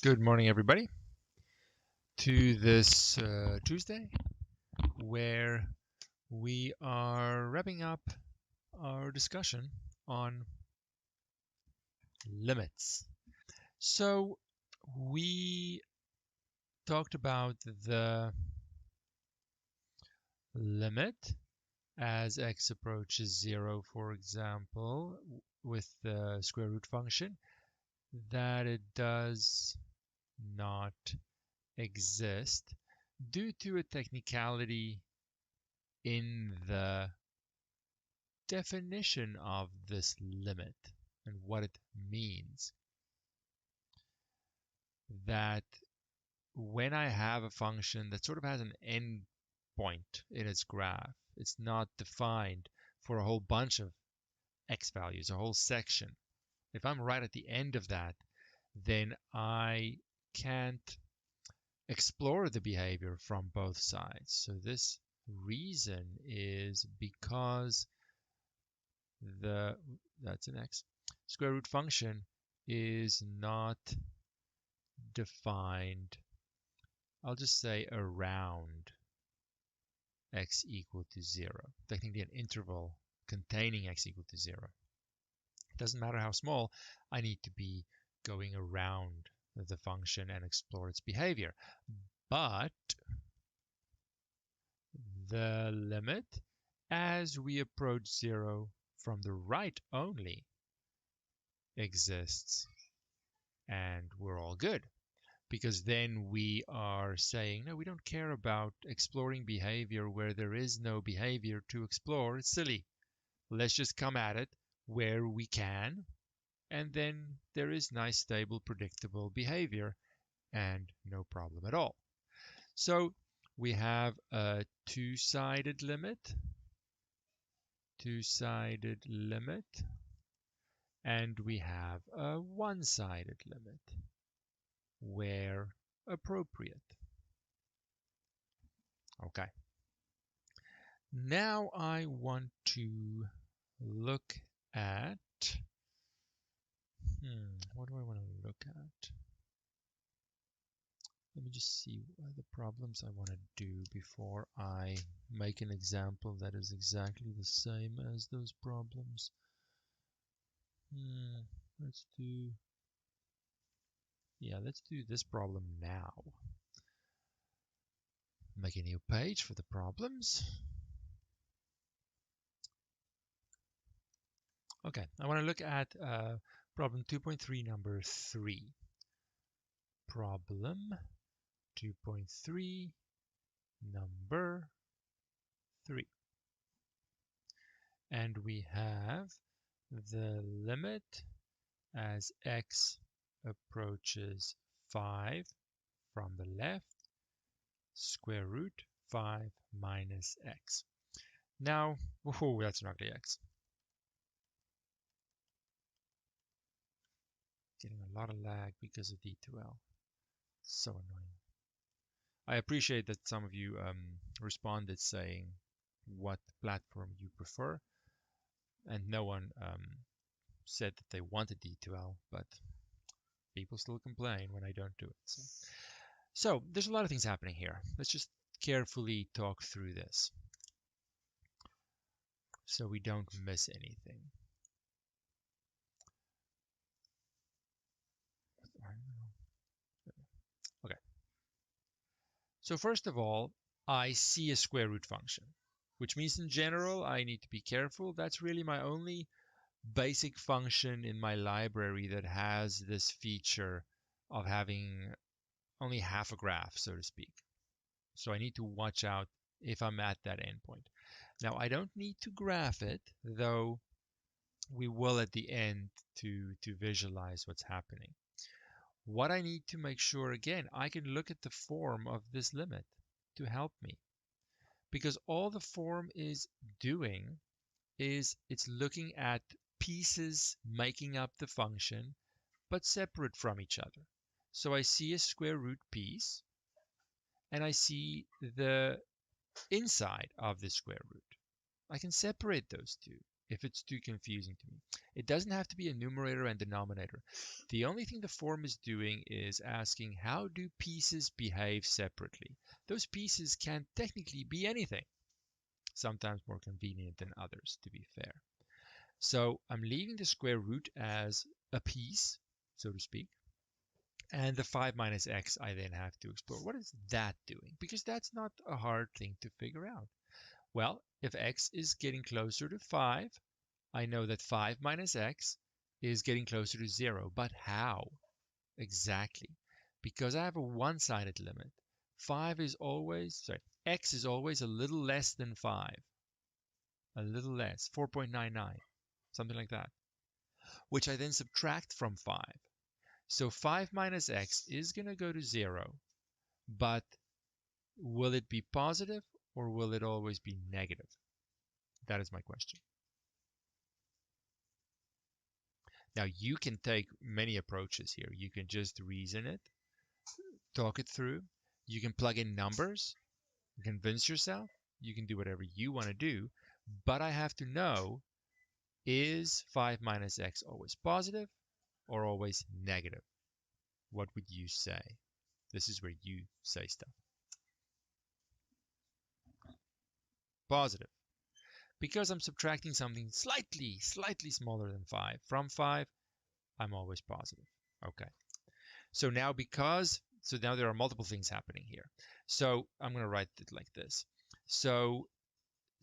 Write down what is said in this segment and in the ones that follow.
Good morning, everybody, to this Tuesday where we are wrapping up our discussion on limits. So we talked about the limit as x approaches 0, for example, with the square root function, that it does not exist due to a technicality in the definition of this limit and what it means. That when I have a function that sort of has an end point in its graph, it's not defined for a whole bunch of x values, a whole section. If I'm right at the end of that, then I can't explore the behavior from both sides. So this reason is because that's an x, square root function is not defined, I'll just say around x equal to 0, technically an interval containing x equal to 0. It doesn't matter how small, I need to be going around the function and explore its behavior. But the limit, as we approach 0 from the right only, exists, and we're all good. Because then we are saying, no, we don't care about exploring behavior where there is no behavior to explore. It's silly. Let's just come at it where we can, and then there is nice, stable, predictable behavior, and no problem at all. So we have a two-sided limit, and we have a one-sided limit where appropriate. Okay. Now I want to look at, what do I want to look at? Let me just see the problems I want to do before I make an example that is exactly the same as those problems. Let's do this problem now. Make a new page for the problems. Okay, I want to look at problem 2.3, number 3. Problem 2.3, number 3. And we have the limit as x approaches 5 from the left, square root 5 minus x. Now, whoa, that's an ugly x. Getting a lot of lag because of D2L. So annoying. I appreciate that some of you responded saying what platform you prefer, and no one said that they wanted D2L, but people still complain when I don't do it. So there's a lot of things happening here. Let's just carefully talk through this so we don't miss anything. Okay. So first of all, I see a square root function, which means in general I need to be careful. That's really my only basic function in my library that has this feature of having only half a graph, so to speak. So I need to watch out if I'm at that endpoint. Now I don't need to graph it, though we will at the end to visualize what's happening. What I need to make sure, again, I can look at the form of this limit to help me. Because all the form is doing is it's looking at pieces making up the function, but separate from each other. So I see a square root piece, and I see the inside of the square root. I can separate those two. if it's too confusing to me. It doesn't have to be a numerator and denominator. The only thing the form is doing is asking, how do pieces behave separately? Those pieces can technically be anything, sometimes more convenient than others, to be fair. So I'm leaving the square root as a piece, so to speak. And the 5 minus x, I then have to explore. What is that doing? Because that's not a hard thing to figure out. Well, if x is getting closer to 5, I know that 5 minus x is getting closer to 0. But how exactly? Because I have a one-sided limit. X is always a little less than 5. A little less, 4.99, something like that, which I then subtract from 5. So 5 minus x is going to go to 0, but will it be positive or will it always be negative? That is my question. Now, you can take many approaches here. You can just reason it, talk it through. You can plug in numbers, convince yourself. You can do whatever you want to do, but I have to know, is 5 minus x always positive or always negative? What would you say? This is where you say stuff. Positive. Because I'm subtracting something slightly smaller than 5 from 5, I'm always positive. Okay. So now there are multiple things happening here. So I'm going to write it like this. So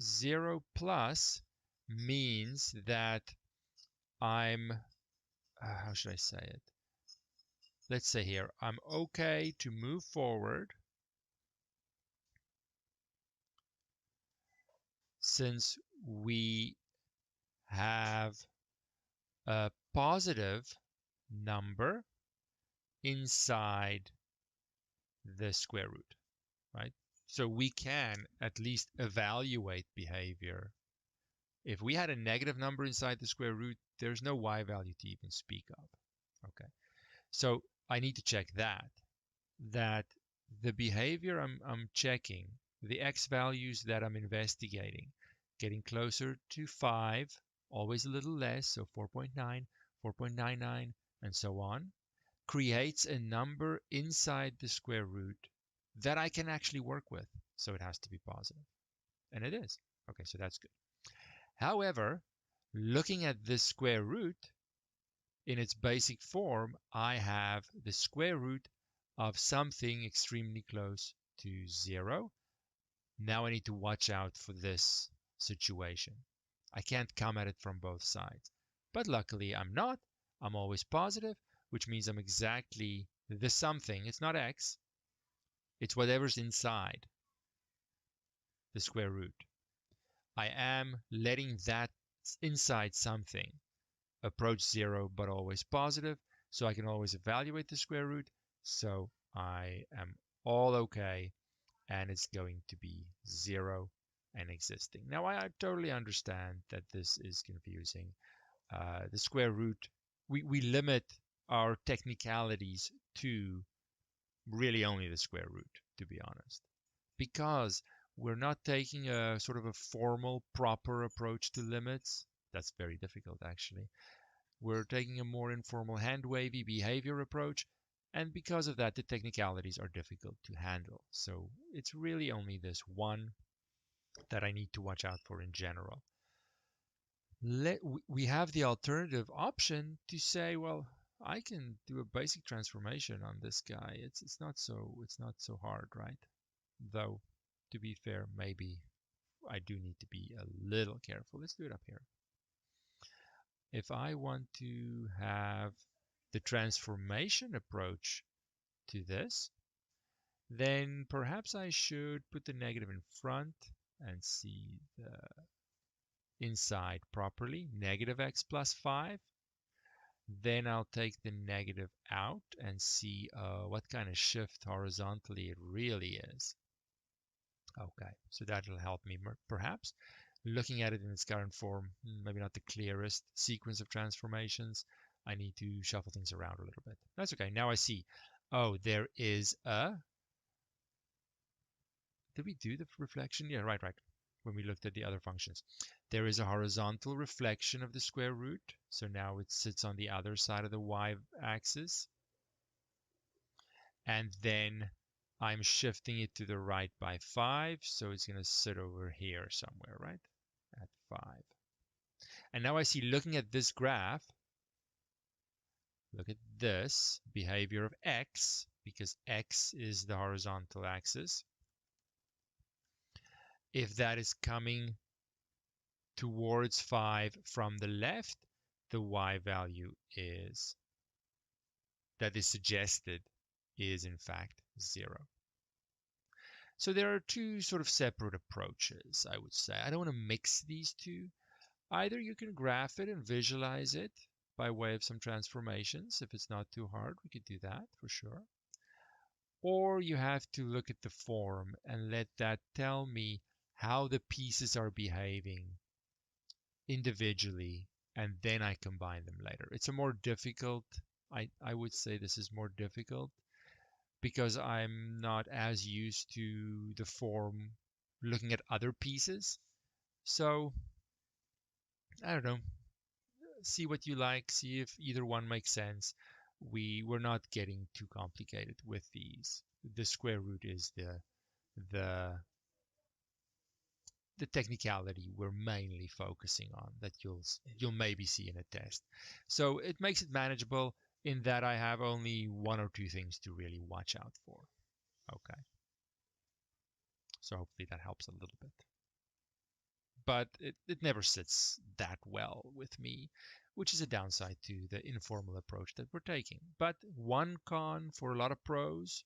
0 plus means that I'm, how should I say it? Let's say here, I'm okay to move forward since we have a positive number inside the square root, right? So we can at least evaluate behavior. If we had a negative number inside the square root, there's no y value to even speak of. Okay, so I need to check that the behavior I'm checking, the x values that I'm investigating, getting closer to 5, always a little less, so 4.9, 4.99, and so on, creates a number inside the square root that I can actually work with. So it has to be positive. And it is. Okay, so that's good. However, looking at this square root in its basic form, I have the square root of something extremely close to 0. Now I need to watch out for this situation. I can't come at it from both sides. But luckily I'm not. I'm always positive, which means I'm exactly the something. It's not x. It's whatever's inside the square root. I am letting that inside something approach 0, but always positive. So I can always evaluate the square root. So I am all okay. And it's going to be 0 and existing. Now, I totally understand that this is confusing. The square root, we limit our technicalities to really only the square root, to be honest, because we're not taking a sort of a formal, proper approach to limits. That's very difficult, actually. We're taking a more informal, hand-wavy behavior approach, and because of that, the technicalities are difficult to handle. So it's really only this one that I need to watch out for in general. We have the alternative option to say, well, I can do a basic transformation on this guy. It's not so hard, right? Though, to be fair, maybe I do need to be a little careful. Let's do it up here. If I want to have the transformation approach to this, then perhaps I should put the negative in front and see the inside properly. Negative x plus 5. Then I'll take the negative out and see what kind of shift horizontally it really is. Okay, so that'll help me perhaps. Looking at it in its current form, maybe not the clearest sequence of transformations. I need to shuffle things around a little bit. That's okay. Now I see. Oh, there is a... Did we do the reflection? Yeah, right. when we looked at the other functions. There is a horizontal reflection of the square root. So now it sits on the other side of the y-axis. And then I'm shifting it to the right by 5. So it's going to sit over here somewhere, right? At 5. And now I see, looking at this graph, look at this behavior of x, because x is the horizontal axis. If that is coming towards 5 from the left, the y value that is suggested is in fact 0. So there are two sort of separate approaches, I would say. I don't want to mix these two. Either you can graph it and visualize it by way of some transformations. If it's not too hard, we could do that for sure. Or you have to look at the form and let that tell me how the pieces are behaving individually, and then I combine them later. It's a more difficult, I would say this is more difficult because I'm not as used to the form looking at other pieces. So, I don't know, see what you like, see if either one makes sense. We're not getting too complicated with these. The square root is the technicality we're mainly focusing on that you'll maybe see in a test. So it makes it manageable in that I have only one or two things to really watch out for. Okay. So hopefully that helps a little bit. But it never sits that well with me, which is a downside to the informal approach that we're taking. But one con for a lot of pros,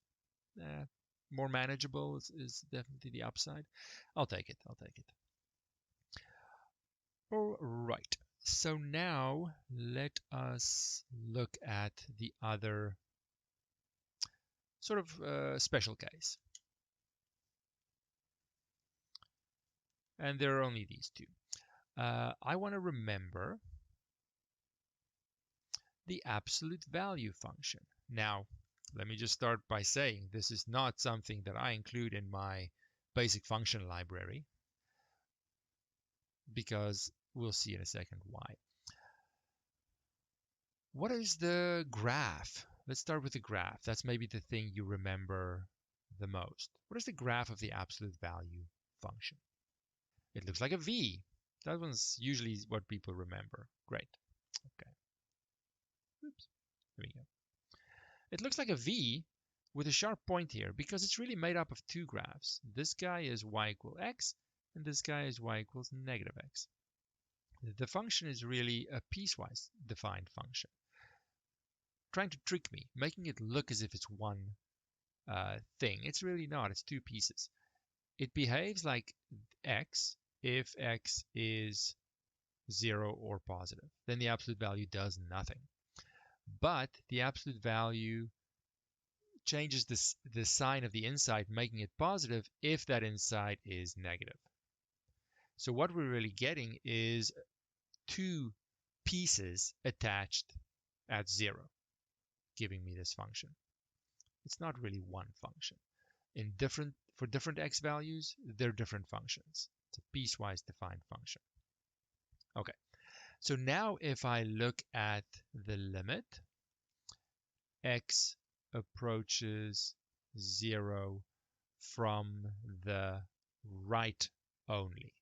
more manageable is definitely the upside. I'll take it. I'll take it. All right. So now let us look at the other sort of special case. And there are only these two. I want to remember the absolute value function. Now, let me just start by saying this is not something that I include in my basic function library, because we'll see in a second why. What is the graph? Let's start with the graph. That's maybe the thing you remember the most. What is the graph of the absolute value function? It looks like a V. That one's usually what people remember. Great. Okay. Oops. There we go. It looks like a V with a sharp point here because it's really made up of two graphs. This guy is y equals x, and this guy is y equals negative x. The function is really a piecewise defined function, trying to trick me, making it look as if it's one thing. It's really not. It's two pieces. It behaves like x if x is 0 or positive. Then the absolute value does nothing. But the absolute value changes the sign of the inside, making it positive if that inside is negative. So what we're really getting is two pieces attached at 0, giving me this function. It's not really one function. For different x values, they're different functions. It's a piecewise defined function. Okay, so now if I look at the limit, x approaches 0 from the right only.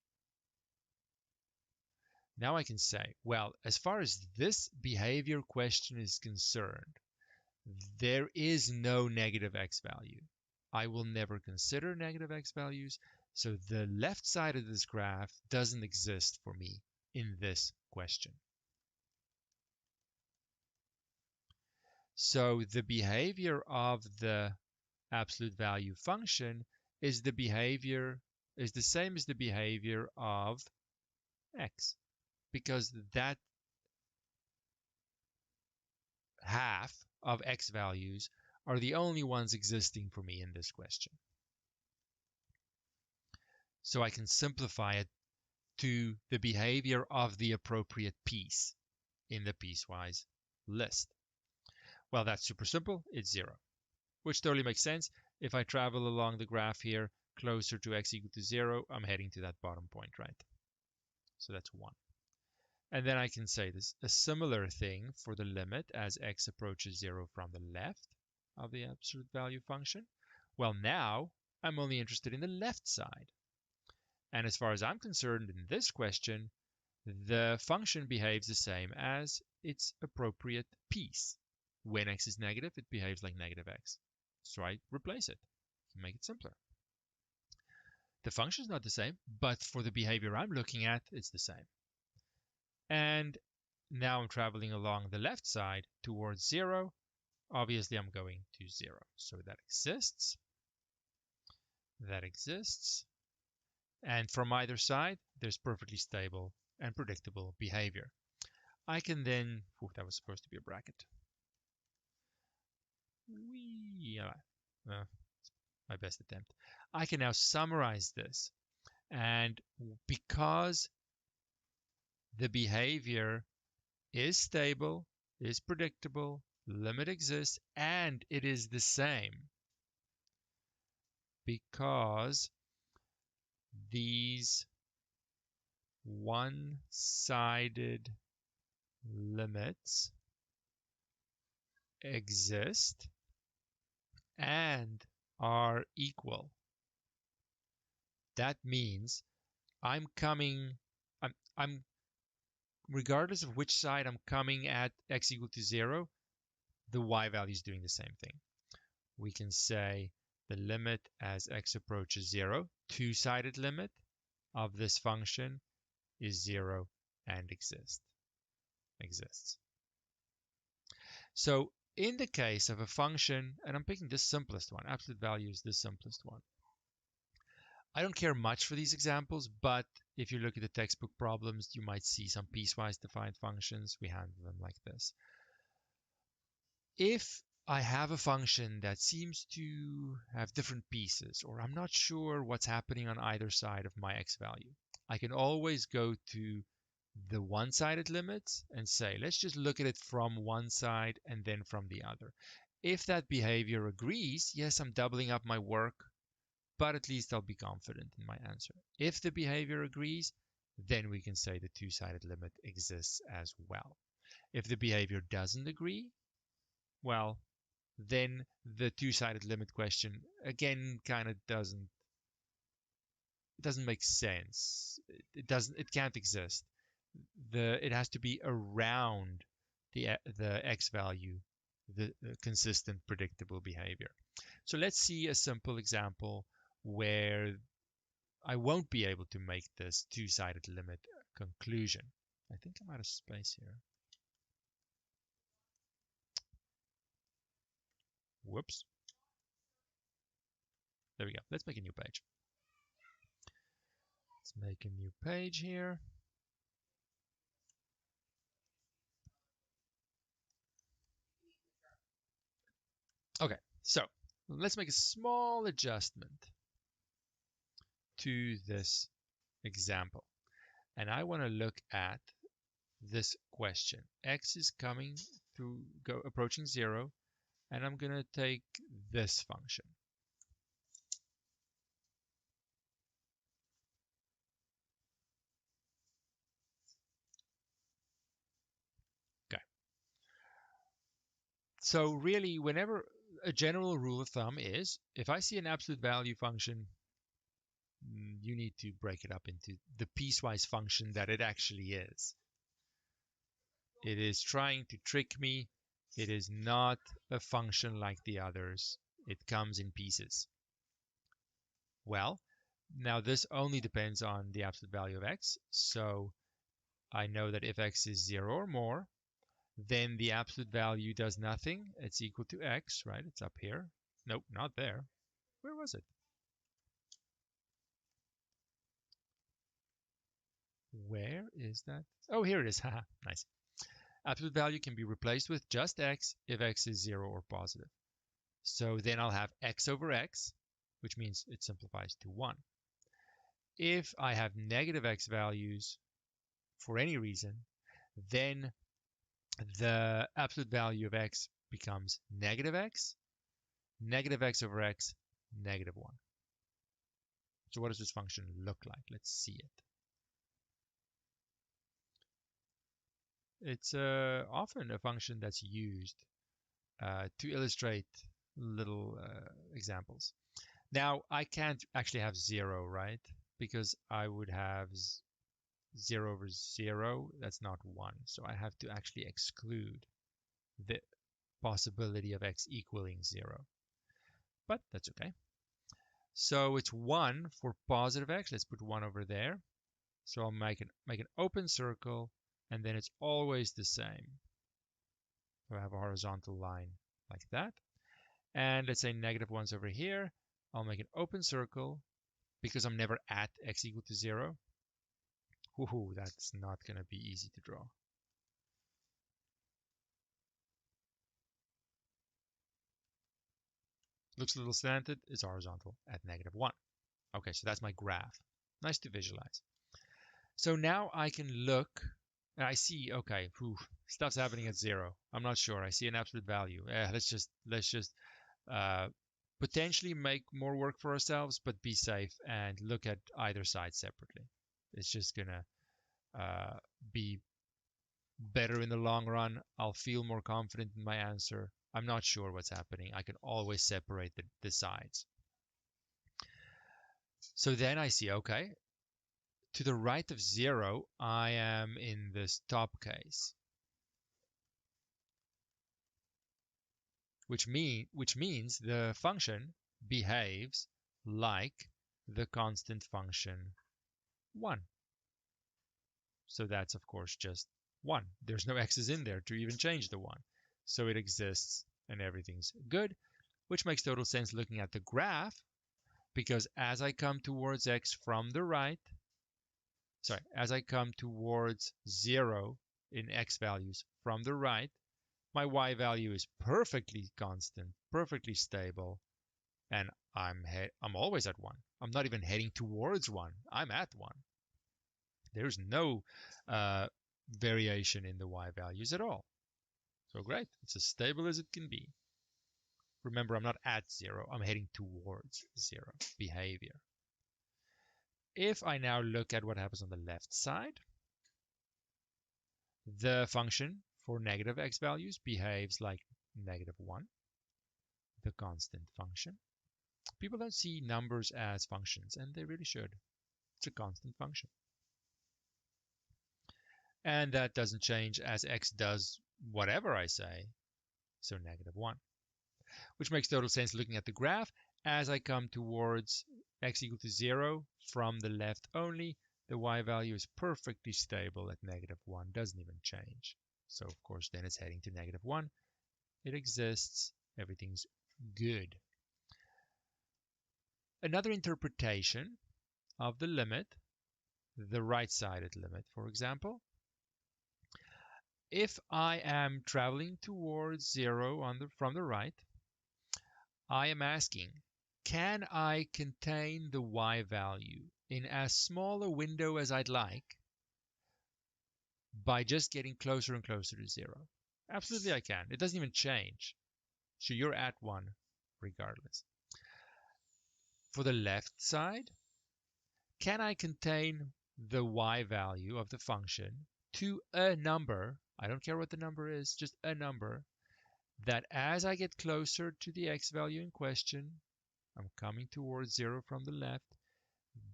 Now I can say, well, as far as this behavior question is concerned, there is no negative x value. I will never consider negative x values, so the left side of this graph doesn't exist for me in this question. So the behavior of the absolute value function is the same as the behavior of x, because that half of x values are the only ones existing for me in this question. So I can simplify it to the behavior of the appropriate piece in the piecewise list. Well, that's super simple. It's 0, which totally makes sense. If I travel along the graph here, closer to x equal to 0, I'm heading to that bottom point, right? So that's 1. And then I can say this a similar thing for the limit as x approaches 0 from the left of the absolute value function. Well, now I'm only interested in the left side. And as far as I'm concerned in this question, the function behaves the same as its appropriate piece. When x is negative, it behaves like negative x. So I replace it, make it simpler. The function is not the same, but for the behavior I'm looking at, it's the same. And now I'm traveling along the left side towards 0. Obviously, I'm going to 0. So that exists. That exists. And from either side, there's perfectly stable and predictable behavior. I can then, that was supposed to be a bracket. My best attempt. I can now summarize this. And because the behavior is stable, is predictable, limit exists, and it is the same, because these one-sided limits exist and are equal. That means I'm regardless of which side I'm coming at x equal to 0, the y value is doing the same thing. We can say the limit as x approaches 0, two-sided limit of this function is 0 and exists. So in the case of a function, and I'm picking the simplest one, absolute value is the simplest one. I don't care much for these examples, but if you look at the textbook problems, you might see some piecewise defined functions. We handle them like this. If I have a function that seems to have different pieces, or I'm not sure what's happening on either side of my x value, I can always go to the one-sided limits and say, let's just look at it from one side and then from the other. If that behavior agrees, yes, I'm doubling up my work, but at least I'll be confident in my answer. If the behavior agrees, then we can say the two-sided limit exists as well. If the behavior doesn't agree, well, then the two-sided limit question again kind of doesn't make sense. It can't exist. It has to be around the x value, the consistent predictable behavior. So let's see a simple example where I won't be able to make this two-sided limit conclusion. I think I'm out of space here. Whoops. There we go. Let's make a new page. Let's make a new page here. Okay, so let's make a small adjustment to this example. And I want to look at this question. X is coming through, approaching 0, and I'm going to take this function. Okay. So really, whenever a general rule of thumb is, if I see an absolute value function, you need to break it up into the piecewise function that it actually is. It is trying to trick me. It is not a function like the others. It comes in pieces. Well, now this only depends on the absolute value of x. So I know that if x is 0 or more, then the absolute value does nothing. It's equal to x, right? It's up here. Nope, not there. Where was it? Where is that? Oh, here it is. Haha, nice. Absolute value can be replaced with just x if x is 0 or positive. So then I'll have x over x, which means it simplifies to 1. If I have negative x values for any reason, then the absolute value of x becomes negative x over x, negative 1. So what does this function look like? Let's see it. It's often a function that's used to illustrate little examples. Now, I can't actually have 0, right? Because I would have 0 over 0. That's not 1. So I have to actually exclude the possibility of x equaling 0. But that's okay. So it's 1 for positive x. Let's put 1 over there. So I'll make an open circle, and then it's always the same. So I have a horizontal line like that. And let's say negative 1's over here. I'll make an open circle because I'm never at x equal to 0. Woohoo, that's not going to be easy to draw. Looks a little slanted. It's horizontal at negative 1. Okay, so that's my graph. Nice to visualize. So now I can look, and I see, okay, stuff's happening at 0. I'm not sure. I see an absolute value. Let's just potentially make more work for ourselves, but be safe and look at either side separately. It's just gonna be better in the long run. I'll feel more confident in my answer. I'm not sure what's happening. I can always separate the sides. So then I see, okay, to the right of 0, I am in this top case, which means the function behaves like the constant function 1. So that's, of course, just 1. There's no x's in there to even change the 1. So it exists and everything's good, which makes total sense looking at the graph, because as I come towards x from the right, as I come towards 0 in x values from the right, my y value is perfectly constant, perfectly stable, and I'm always at 1. I'm not even heading towards 1. I'm at 1. There's no variation in the y values at all. So great. It's as stable as it can be. Remember, I'm not at 0. I'm heading towards 0 behavior. If I now look at what happens on the left side, the function for negative x values behaves like negative 1, the constant function. People don't see numbers as functions, and they really should. It's a constant function. And that doesn't change as x does whatever I say, so negative 1. Which makes total sense looking at the graph. As I come towards x equal to 0 from the left only, the y value is perfectly stable at negative 1, doesn't even change. So of course then it's heading to negative 1. It exists, everything's good. Another interpretation of the limit, the right-sided limit, for example, if I am traveling towards 0 from the right, I am asking, can I contain the y value in as small a window as I'd like by just getting closer and closer to 0? Absolutely I can. It doesn't even change. So you're at 1 regardless. For the left side, can I contain the y value of the function to a number? I don't care what the number is, just a number that as I get closer to the x value in question, I'm coming towards 0 from the left,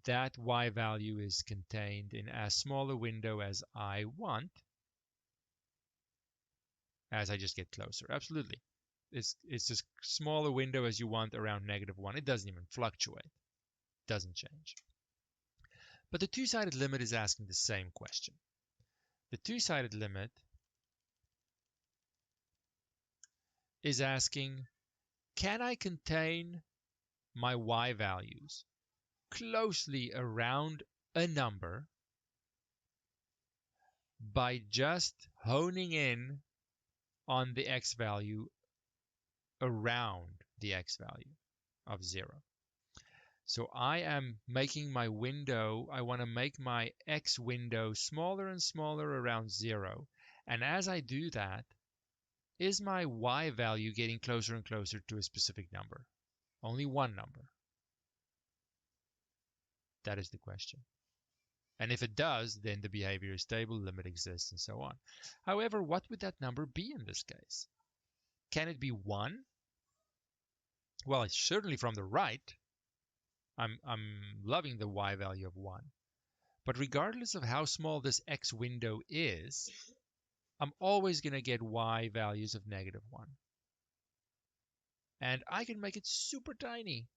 that y value is contained in as small a window as I want as I just get closer. Absolutely. It's as small a window as you want around negative 1. It doesn't even fluctuate. It doesn't change. But the two-sided limit is asking the same question. The two-sided limit is asking, can I contain my y values closely around a number by just honing in on the x value around the x value of 0. So I am making my window, I want to make my x window smaller and smaller around 0. And as I do that, is my y value getting closer and closer to a specific number? Only one number. That is the question. And if it does, then the behavior is stable, limit exists, and so on. However, what would that number be in this case? Can it be 1? Well, it's certainly from the right. I'm loving the y value of 1. But regardless of how small this x window is, I'm always going to get y values of -1. And I can make it super tiny.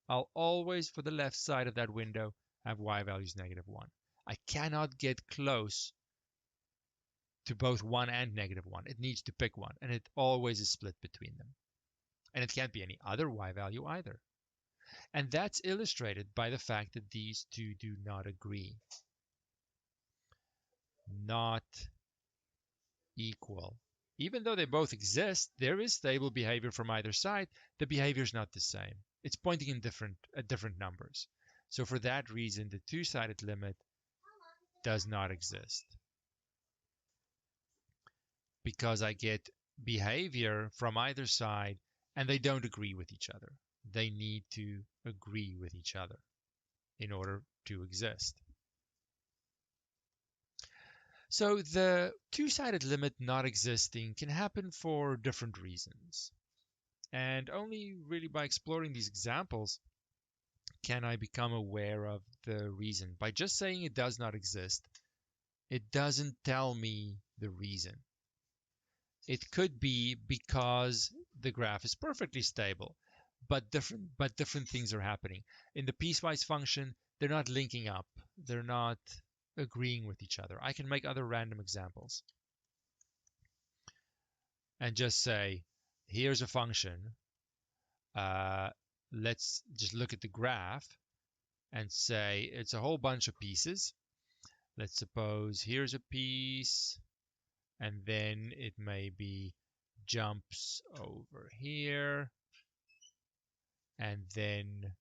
I'll always, for the left side of that window, have y values -1. I cannot get close to both 1 and -1. It needs to pick one, and it always is split between them. And it can't be any other y value either. And that's illustrated by the fact that these two do not agree. Not equal. Even though they both exist, there is stable behavior from either side. The behavior is not the same. It's pointing in different numbers. So for that reason, the two-sided limit does not exist. Because I get behavior from either side and they don't agree with each other. They need to agree with each other in order to exist. So the two-sided limit not existing can happen for different reasons. And only really by exploring these examples can I become aware of the reason. By just saying it does not exist, it doesn't tell me the reason. It could be because the graph is perfectly stable, but different things are happening. In the piecewise function, they're not linking up. They're not agreeing with each other. I can make other random examples and just say, here's a function. Let's just look at the graph and say it's a whole bunch of pieces. Let's suppose here's a piece, and then it maybe jumps over here, and then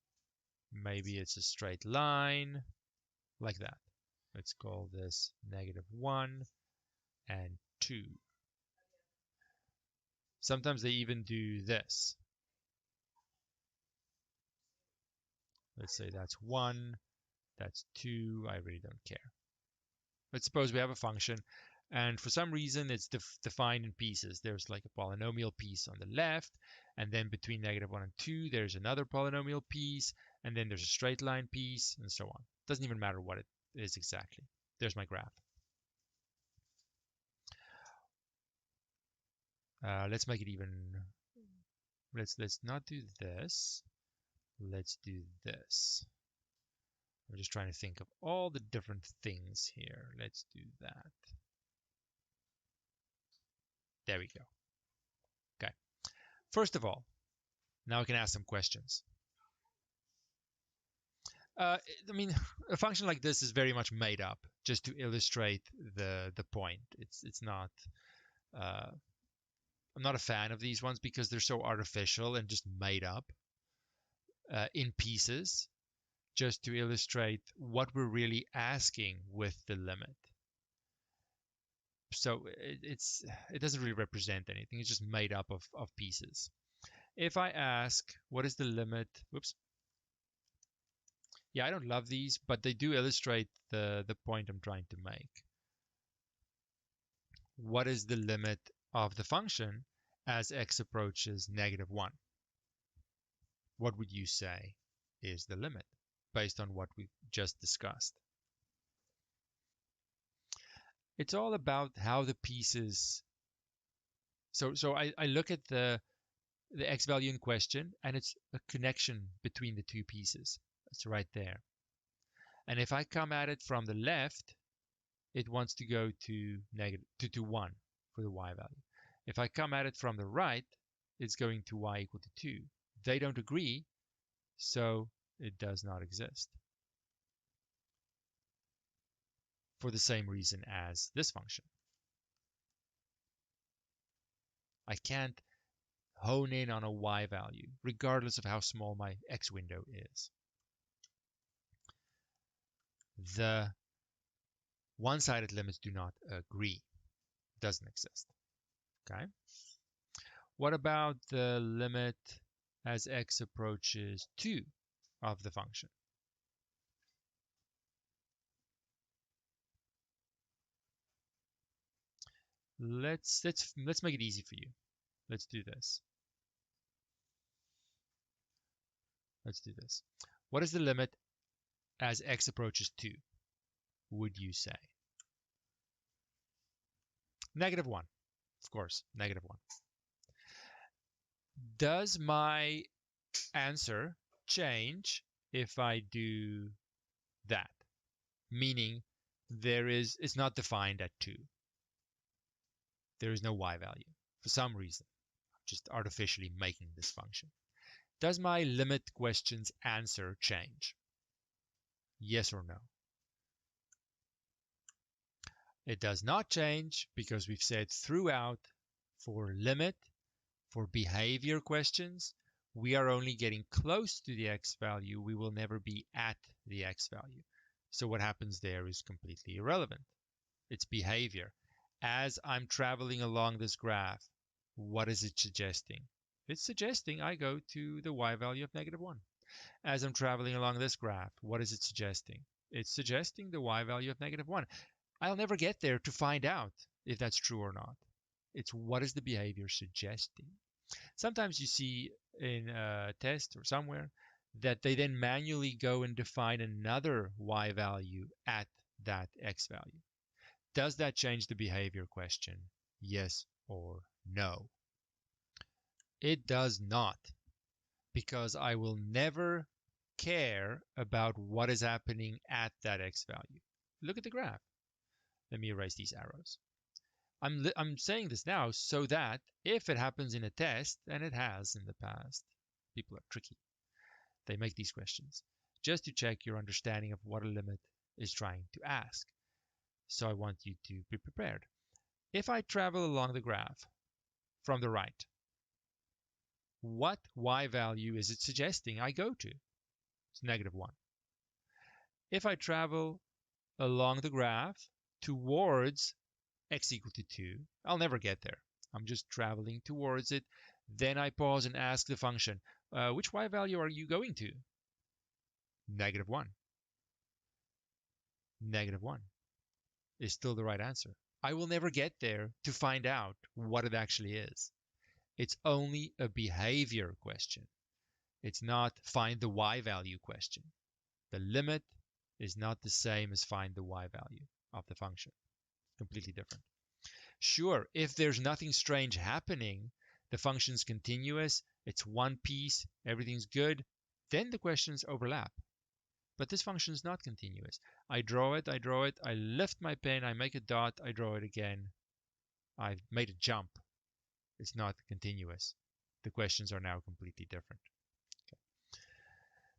maybe it's a straight line, like that. Let's call this -1 and 2. Sometimes they even do this. Let's say that's 1, that's 2, I really don't care. Let's suppose we have a function, and for some reason it's defined in pieces. There's like a polynomial piece on the left, and then between -1 and 2, there's another polynomial piece, and then there's a straight line piece, and so on. Doesn't even matter what it is exactly. There's my graph. Let's make it even. Let's not do this. Let's do this. I'm just trying to think of all the different things here. Let's do that. There we go. Okay. First of all, now I can ask some questions. I mean, a function like this is very much made up just to illustrate the point. It's not. I'm not a fan of these ones because they're so artificial and just made up in pieces, just to illustrate what we're really asking with the limit. So it doesn't really represent anything. It's just made up of pieces. If I ask, what is the limit? Whoops. Yeah, I don't love these, but they do illustrate the point I'm trying to make. What is the limit of the function as x approaches -1? What would you say is the limit based on what we just discussed? It's all about how the pieces. So I look at the x value in question, and it's a connection between the two pieces. It's right there. And if I come at it from the left, it wants to go to to 1 for the y value. If I come at it from the right, it's going to y equal to 2. They don't agree, so it does not exist. For the same reason as this function. I can't hone in on a y value, regardless of how small my x window is. The one-sided limits do not agree. It doesn't exist. Okay. What about the limit as x approaches 2 of the function? Let's make it easy for you. Let's do this. Let's do this. What is the limit as x approaches 2, would you say? -1, of course, -1. Does my answer change if I do that? Meaning it's not defined at 2. There is no y value for some reason. I'm just artificially making this function. Does my limit question's answer change? Yes or no? It does not change because we've said throughout for limit, for behavior questions, we are only getting close to the x value. We will never be at the x value. So what happens there is completely irrelevant. It's behavior. As I'm traveling along this graph, what is it suggesting? It's suggesting I go to the y value of -1. As I'm traveling along this graph, what is it suggesting? It's suggesting the y value of -1. I'll never get there to find out if that's true or not. It's what is the behavior suggesting? Sometimes you see in a test or somewhere that they then manually go and define another y value at that x value. Does that change the behavior question? Yes or no? It does not, because I will never care about what is happening at that x value. Look at the graph. Let me erase these arrows. I'm saying this now so that if it happens in a test, and it has in the past, people are tricky. They make these questions just to check your understanding of what a limit is trying to ask. So I want you to be prepared. If I travel along the graph from the right, what y value is it suggesting I go to? It's -1. If I travel along the graph towards x equal to 2, I'll never get there. I'm just traveling towards it. Then I pause and ask the function, which y value are you going to? -1. -1 is still the right answer. I will never get there to find out what it actually is. It's only a behavior question. It's not find the y value question. The limit is not the same as find the y value of the function. Completely different. Sure, if there's nothing strange happening, the function's continuous, it's one piece, everything's good, then the questions overlap. But this function is not continuous. I draw it, I lift my pen, I make a dot, I draw it again. I've made a jump. It's not continuous. The questions are now completely different. Okay.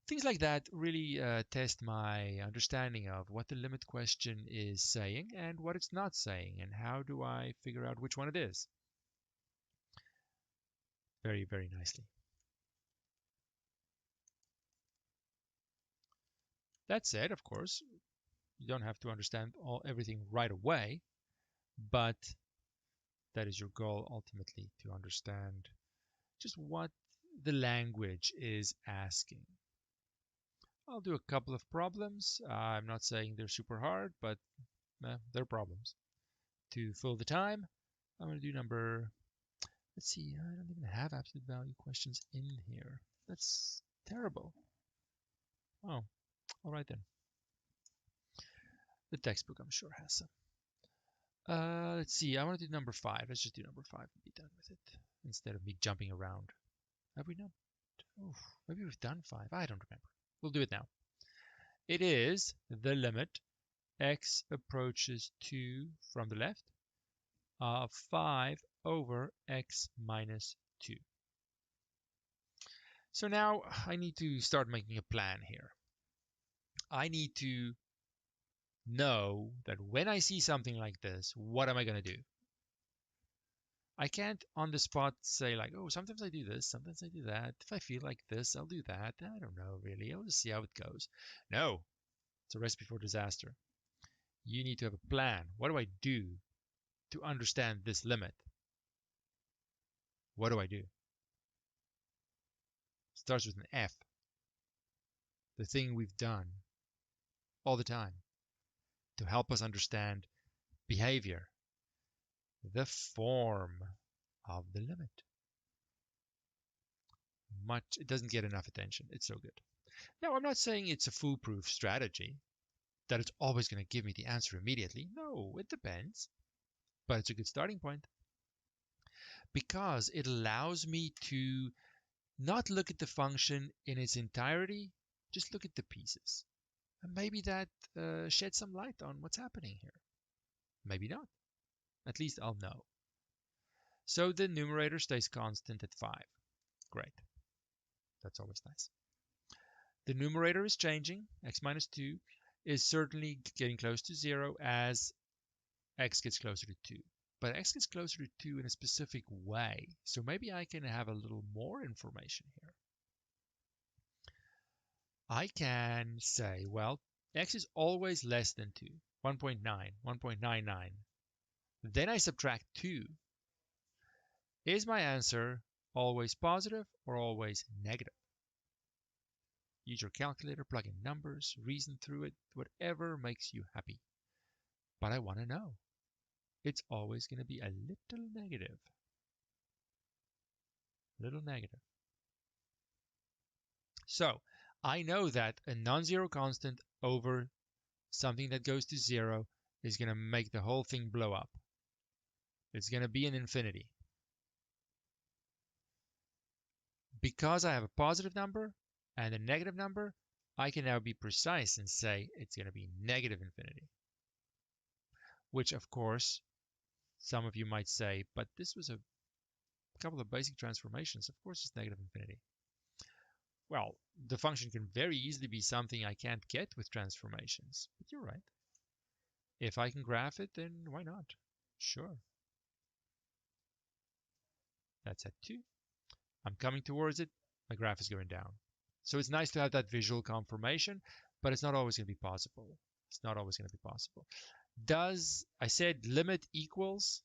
Things like that really test my understanding of what the limit question is saying and what it's not saying, and how do I figure out which one it is. Very, very nicely. That said, of course, you don't have to understand everything right away, but that is your goal ultimately, to understand just what the language is asking. I'll do a couple of problems. I'm not saying they're super hard, but they're problems. To fill the time, I'm going to do let's see, I don't even have absolute value questions in here. That's terrible. Oh, all right then. The textbook, I'm sure, has some. Let's see, I want to do number 5. Let's just do number 5 and be done with it, instead of me jumping around. Have we not? Oh, maybe we've done 5. I don't remember. We'll do it now. It is the limit x approaches 2 from the left of 5 over x minus 2. So now I need to start making a plan here. I need to know that when I see something like this, what am I going to do? I can't on the spot say like, oh, sometimes I do this, sometimes I do that. If I feel like this, I'll do that. I don't know really. I'll just see how it goes. No, it's a recipe for disaster. You need to have a plan. What do I do to understand this limit? What do I do? It starts with an F. The thing we've done all the time to help us understand behavior. the form of the limit. It doesn't get enough attention. It's so good. Now, I'm not saying it's a foolproof strategy, that it's always going to give me the answer immediately. No, it depends. But it's a good starting point because it allows me to not look at the function in its entirety, just look at the pieces. And maybe that sheds some light on what's happening here. Maybe not. At least I'll know. So the numerator stays constant at 5. Great. That's always nice. The numerator is changing. X minus 2 is certainly getting close to 0 as x gets closer to 2. But x gets closer to 2 in a specific way. So maybe I can have a little more information here. I can say, well, x is always less than 2, 1.9, 1.99. Then I subtract 2. Is my answer always positive or always negative? Use your calculator, plug in numbers, reason through it, whatever makes you happy. But I want to know. It's always going to be a little negative. Little negative. So I know that a non-zero constant over something that goes to 0 is going to make the whole thing blow up. It's going to be an infinity. Because I have a positive number and a negative number, I can now be precise and say it's going to be negative infinity. Which, of course, some of you might say, but this was a couple of basic transformations. Of course, it's negative infinity. Well, the function can very easily be something I can't get with transformations. But you're right. If I can graph it, then why not? Sure. That's at 2. I'm coming towards it. My graph is going down. So it's nice to have that visual confirmation, but it's not always going to be possible. It's not always going to be possible. I said limit equals,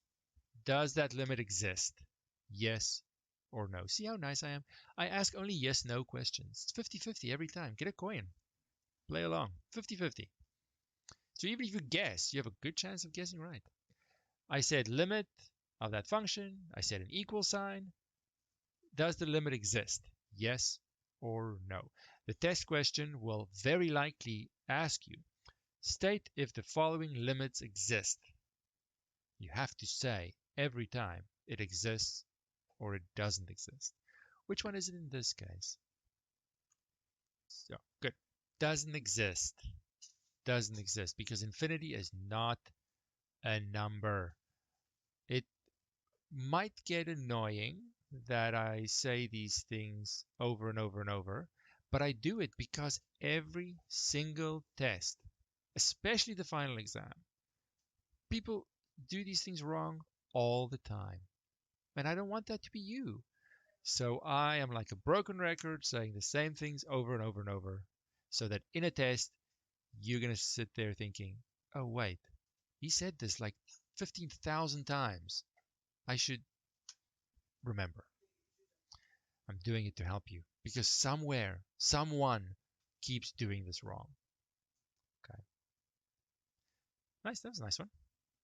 does that limit exist? Yes or no? See how nice I am? I ask only yes, no questions. It's 50-50 every time. Get a coin. Play along. 50-50. So even if you guess, you have a good chance of guessing right. I said limit of that function. I said an equal sign. Does the limit exist? Yes or no? The test question will very likely ask you, state if the following limits exist. You have to say every time it exists or it doesn't exist. Which one is it in this case? So, good. Doesn't exist. Doesn't exist because infinity is not a number. It might get annoying that I say these things over and over and over, but I do it because every single test, especially the final exam, people do these things wrong all the time. And I don't want that to be you. So I am like a broken record saying the same things over and over and over so that in a test, you're going to sit there thinking, oh, wait, he said this like 15,000 times. I should remember. I'm doing it to help you because somewhere, someone keeps doing this wrong. Okay. Nice. That was a nice one.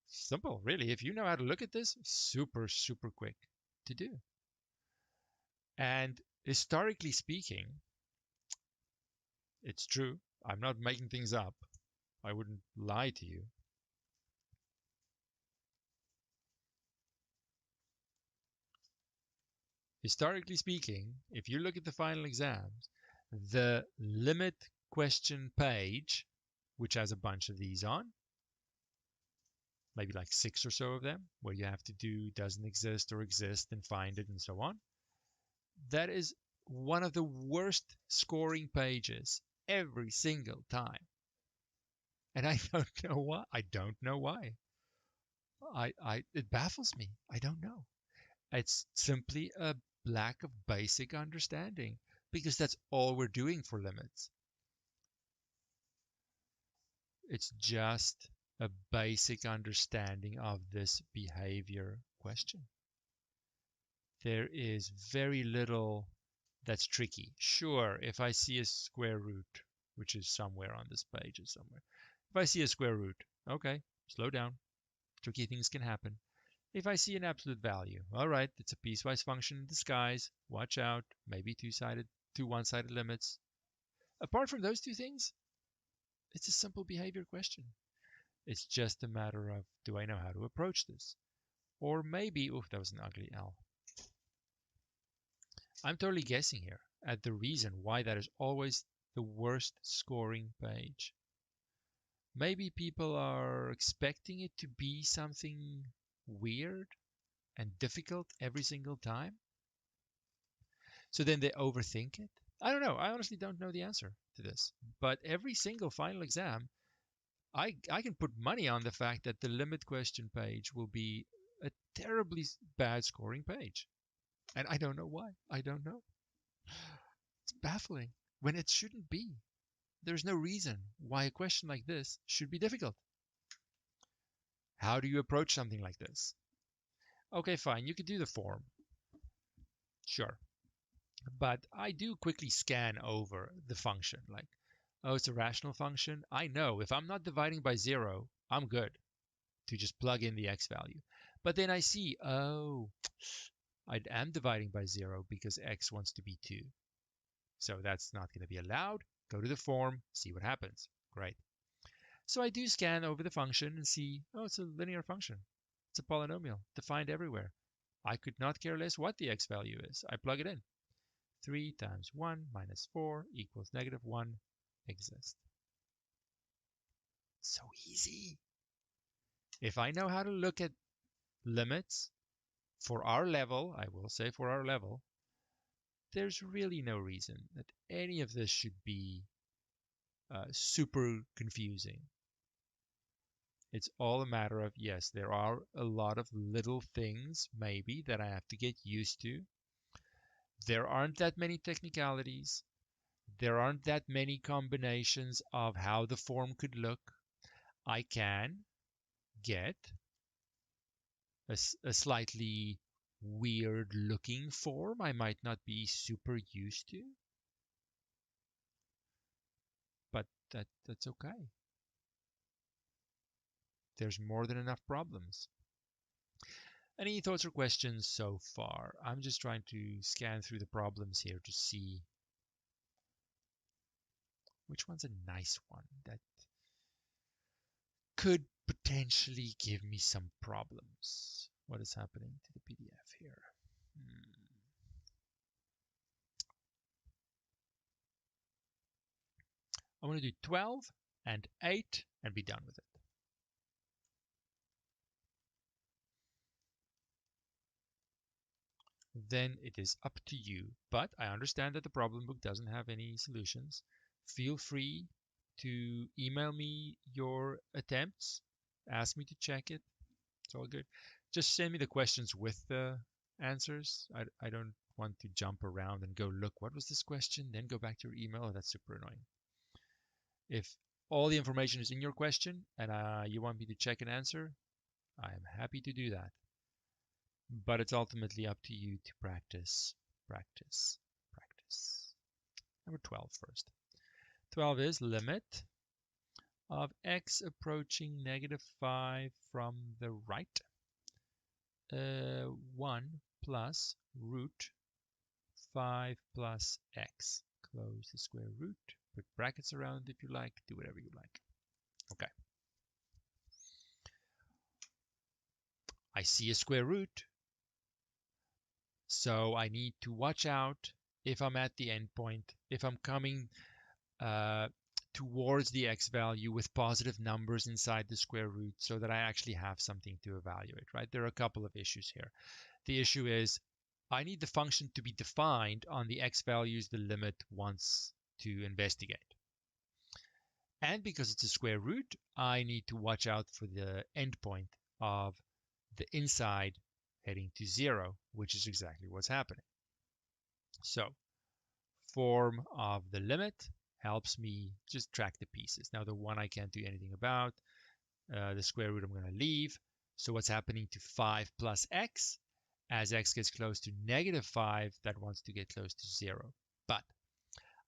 Simple, really. If you know how to look at this, super, super quick to do. And historically speaking, it's true. I'm not making things up. I wouldn't lie to you. Historically speaking, if you look at the final exams, the limit question page, which has a bunch of these on, maybe like 6 or so of them, where you have to do doesn't exist or exist and find it and so on. That is one of the worst scoring pages every single time. And I don't know why. I don't know why. It baffles me. I don't know. It's simply a lack of basic understanding because that's all we're doing for limits. It's just a basic understanding of this behavior question. There is very little that's tricky. Sure, if I see a square root, which is somewhere on this page or somewhere, if I see a square root, okay, slow down. Tricky things can happen. If I see an absolute value, all right, it's a piecewise function in disguise. Watch out, maybe two one-sided limits. Apart from those two things, it's a simple behavior question. It's just a matter of, do I know how to approach this? Or maybe, oh, that was an ugly L. I'm totally guessing here at the reason why that is always the worst scoring page. Maybe people are expecting it to be something weird and difficult every single time. So then they overthink it. I don't know. I honestly don't know the answer to this. But every single final exam, I can put money on the fact that the limit question page will be a terribly bad scoring page. And I don't know why. I don't know. It's baffling when it shouldn't be. There's no reason why a question like this should be difficult. How do you approach something like this? Okay, fine. You could do the form. Sure. But I do quickly scan over the function. Like, oh, it's a rational function. I know if I'm not dividing by 0, I'm good to just plug in the x value. But then I see, oh, I am dividing by 0 because x wants to be 2. So that's not going to be allowed. Go to the form, see what happens. Great. So I do scan over the function and see, oh, it's a linear function. It's a polynomial, defined everywhere. I could not care less what the x value is. I plug it in. 3 times 1 minus 4 equals -1 exist. So easy. If I know how to look at limits for our level, I will say for our level, there's really no reason that any of this should be super confusing. It's all a matter of, yes, there are a lot of little things maybe that I have to get used to. There aren't that many technicalities. There aren't that many combinations of how the form could look. I can get a slightly weird looking form I might not be super used to, but that's okay. There's more than enough problems. Any thoughts or questions so far? I'm just trying to scan through the problems here to see which one's a nice one that could potentially give me some problems. What is happening to the PDF here? I want to do 12 and 8 and be done with it. Then it is up to you. But I understand that the problem book doesn't have any solutions. Feel free to email me your attempts. Ask me to check it. It's all good. Just send me the questions with the answers. I don't want to jump around and go, look, what was this question? Then go back to your email. Oh, that's super annoying. If all the information is in your question and you want me to check an answer, I am happy to do that. But it's ultimately up to you to practice, practice, practice. Number 12 first. 12 is limit of x approaching -5 from the right. 1 plus root 5 plus x. Close the square root. Put brackets around if you like. Do whatever you like. Okay. I see a square root. So I need to watch out if I'm at the endpoint, if I'm coming towards the x value with positive numbers inside the square root so that I actually have something to evaluate, right? There are a couple of issues here. The issue is I need the function to be defined on the x values the limit wants to investigate. And because it's a square root, I need to watch out for the endpoint of the inside heading to 0, which is exactly what's happening. So form of the limit helps me just track the pieces. Now the 1 I can't do anything about. The square root I'm going to leave. So what's happening to 5 plus x? As x gets close to -5, that wants to get close to 0. But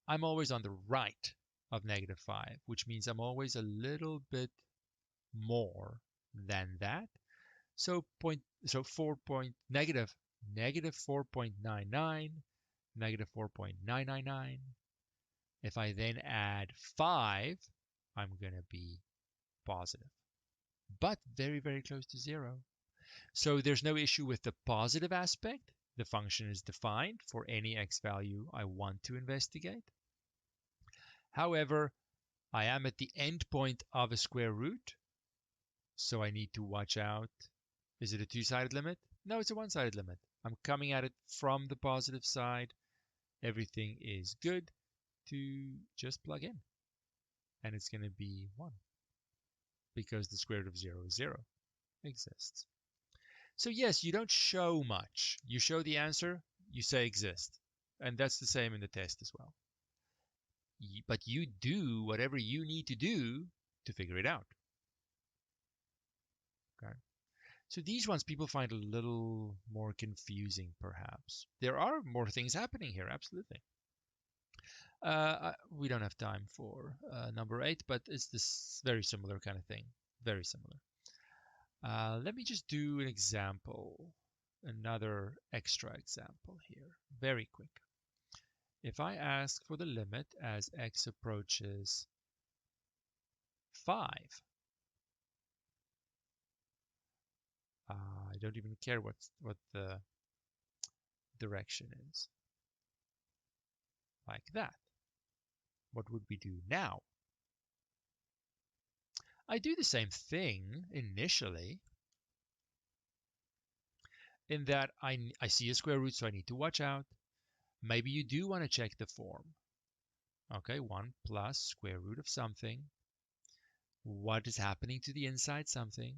I'm always on the right of -5, which means I'm always a little bit more than that. So 4 point negative 4.99, negative 4.999. If I then add 5, I'm going to be positive, but very, very close to 0. So there's no issue with the positive aspect. The function is defined for any x value I want to investigate. However, I am at the endpoint of a square root, so I need to watch out. Is it a two-sided limit? No, it's a one-sided limit. I'm coming at it from the positive side. Everything is good to just plug in. And it's going to be 1 because the square root of 0 is 0 exists. So yes, you don't show much. You show the answer, you say exist. And that's the same in the test as well. But you do whatever you need to do to figure it out. Okay. So these ones people find a little more confusing, perhaps. There are more things happening here, absolutely. We don't have time for number 8, but it's this very similar kind of thing. Very similar. Let me just do an example, another extra example here, very quick. If I ask for the limit as x approaches 5, I don't even care what the direction is. Like that. What would we do now? I do the same thing initially, in that I see a square root, so I need to watch out. Maybe you do want to check the form. Okay, 1 plus square root of something. What is happening to the inside something?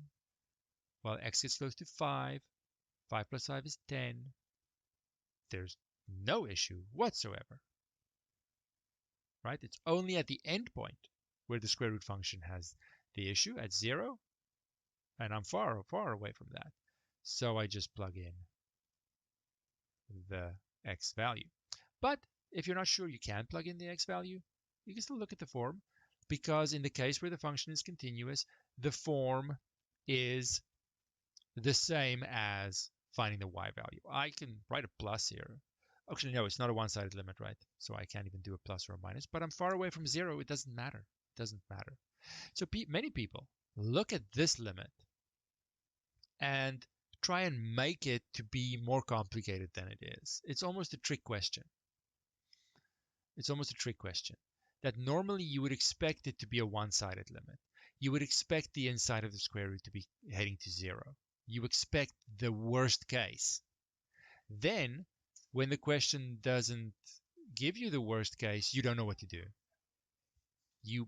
Well, x gets close to 5. 5 plus 5 is 10. There's no issue whatsoever. Right? It's only at the endpoint where the square root function has the issue at 0. And I'm far, far away from that. So I just plug in the x value. But if you're not sure you can plug in the x value, you can still look at the form, because in the case where the function is continuous, the form is the same as finding the y value. I can write a plus here. Actually, no, it's not a one-sided limit, right? So I can't even do a plus or a minus, but I'm far away from 0. It doesn't matter. It doesn't matter. So many people look at this limit and try and make it to be more complicated than it is. It's almost a trick question. It's almost a trick question that normally you would expect it to be a one-sided limit. You would expect the inside of the square root to be heading to 0. You expect the worst case. Then, when the question doesn't give you the worst case, you don't know what to do.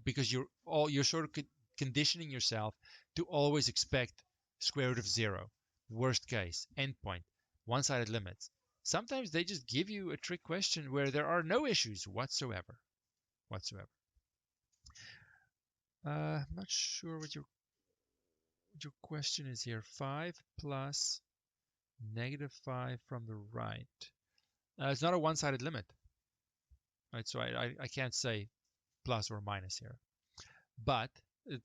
Because you're sort of conditioning yourself to always expect square root of 0, worst case, endpoint, one-sided limits. Sometimes they just give you a trick question where there are no issues whatsoever. I'm not sure what your question is here. 5 plus negative 5 from the right. It's not a one-sided limit, right? So I can't say plus or minus here. But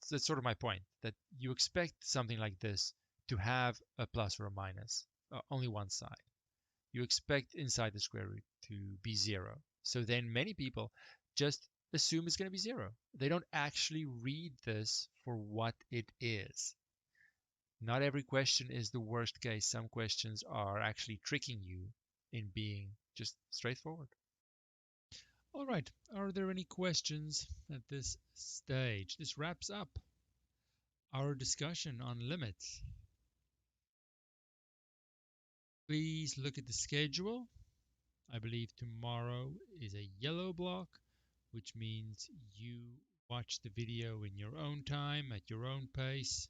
that's sort of my point, that you expect something like this to have a plus or a minus, only one side. You expect inside the square root to be 0. So then many people just assume it's going to be 0. They don't actually read this for what it is. Not every question is the worst case. Some questions are actually tricking you in being just straightforward. All right, are there any questions at this stage? This wraps up our discussion on limits. Please look at the schedule. I believe tomorrow is a yellow block, which means you watch the video in your own time, at your own pace.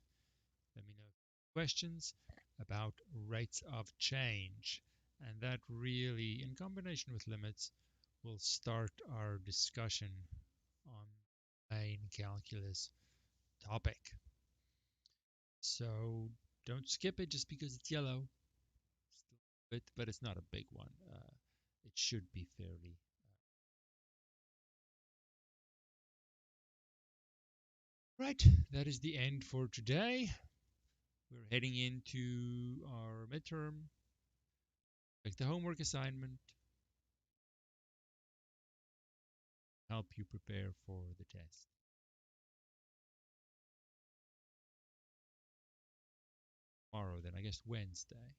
Let me know questions about rates of change. And that really, in combination with limits, will start our discussion on the main calculus topic. So don't skip it just because it's yellow. But it's not a big one. It should be fairly. Right, that is the end for today. We're heading into our midterm. Like the homework assignment, help you prepare for the test. Tomorrow, then, I guess Wednesday.